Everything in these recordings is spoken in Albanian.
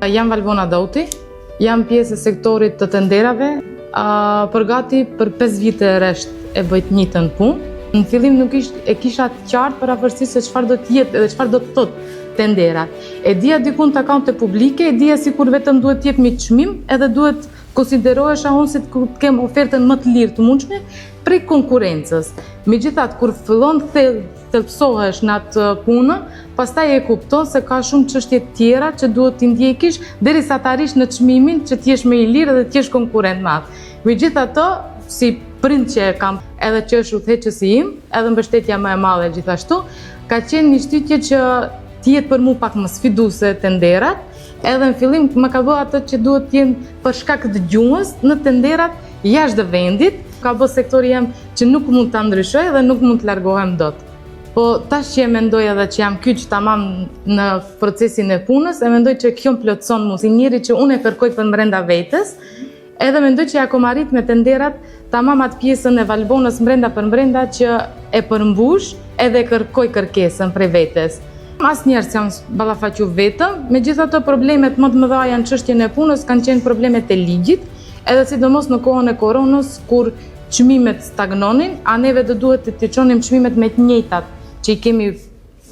Jam Valbona Dauti, jam pjesë e sektorit të tenderave, përgati për 5 vite e rresht e bëjt njëjtën punë. Në fillim nuk e kisha të qartë për afërsisht se çfarë do të jetë edhe çfarë do të thotë tendera. E dija dikun të akante publike, e dija sikur vetëm duhet të jep me çmim, edhe duhet konsiderohesha unë se të kem ofertën më të lirë të mundshme prej konkurrencës. Megjithatë, kur fillon thelpsohesh në atë punë, pastaj e kupton se ka shumë çështje tjera që duhet t'i ndjekish derisa të arrish në çmimin që t'jesh më i lirë dhe t'jesh konkurrent me atë. Megjithatë, si prind që e kam, edhe që është udhëheqësi im, edhe mbështetja më e madhe gjithashtu, ka qenë një shtytje që t'jetë për mu pak më sfiduese tenderat, edhe në fillim më ka bë atë që duhet t'jenë për shkak të gjuhës në tenderat jashtë vendit, ka bë sektori jam që nuk mund ta ndryshoj dhe nuk mund të largohem dot. Po tash që e mendoj edhe që jam kyç tamam në procesin e punës, e mendoj që kjo më plotëson mua si njeri që unë e kërkoj për brenda vetes, edhe mendoj që ja kom arrit me tenderat tamam atë pjesën e Valbonës brenda për brenda që e përmbush edhe kërkoj kërkesën prej vetes. Asnjëherë s'jam ballafaqur vetëm, megjithatë problemet më të mëdha janë çështjen e punës, kanë qenë problemet e ligjit, edhe sidomos në kohën e koronës kur çmimet stagnonin, a neve do duhet të çonim çmimet me të njëjtat që i kemi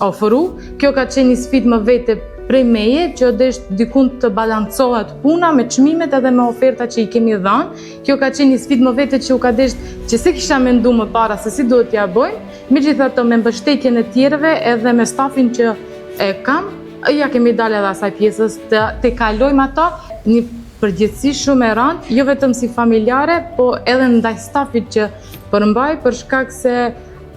ofru. Kjo ka qenë një sfidë më vete prej meje që desh dikun të balancohet puna me çmimet edhe me ofertat që i kemi dhënë. Kjo ka qenë një sfidë më vete që u ka desh që se kisha menduar më para se si duhet t'ja bëjmë. Megjithatë me mbështetjen e tjerëve edhe me stafin që e kam, ja kemi dalë edhe asaj pjesës të kalojmë ato një përgjegjësi shumë e rëndë, jo vetëm si familjare, po edhe ndaj stafit që përmbaj për shkak se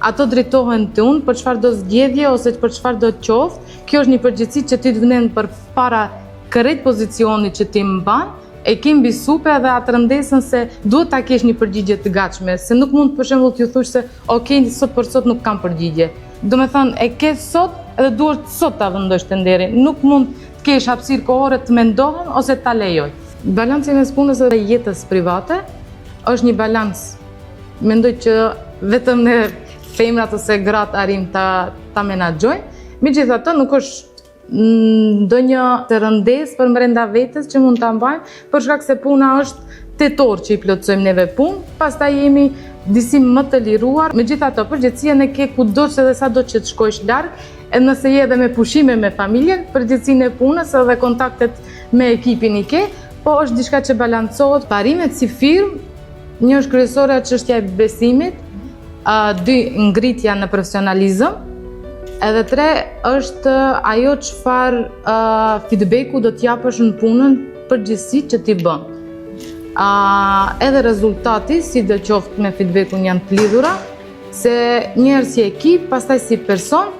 ato drejtohen te unë për çfarë do zgjedhje ose për çfarë do të qoftë. Kjo është një përgjegjësi që ti të vlen për para krejt pozicionit që ti mban, e ke mbi supe edhe atë rëndesën se duhet ta kesh një përgjigje të gatshme, se nuk mund për shembull t'ju thush se ok, sot për sot nuk kam përgjigje. Do me thënë, e ke sot edhe duhet sot ta vendosh tenderin. Nuk mund të kesh hapësirë kohore të mendohem ose ta lejoj. Balanci mes punës dhe jetës private është një balans. Mendoj që vetëm ne femrat ose gratë arrim ta menaxhojmë. Megjithatë nuk është ndonjë të rëndesë për brenda vetes që mund ta mbajmë, për shkak se puna është tetor që i plotësojmë neve punë, pastaj jemi disi më të liruar. Megjithatë, përgjegjësia ne ke kudo edhe sado që të shkojsh larg, edhe nëse je edhe me pushime me familjen, përgjegjësinë e punës edhe kontaktet me ekipin i ke, po është diçka që balancohet. Parimet si firmë, një është kryesore çështja e besimit, 2 ngritja në profesionalizëm, edhe 3 është ajo çfarë feedbacku do t'japësh në punën përgjithësi që ti bën. Edhe rezultati, si do qoftë me feedbackun janë të lidhura, se njëherë si ekip, pastaj si person,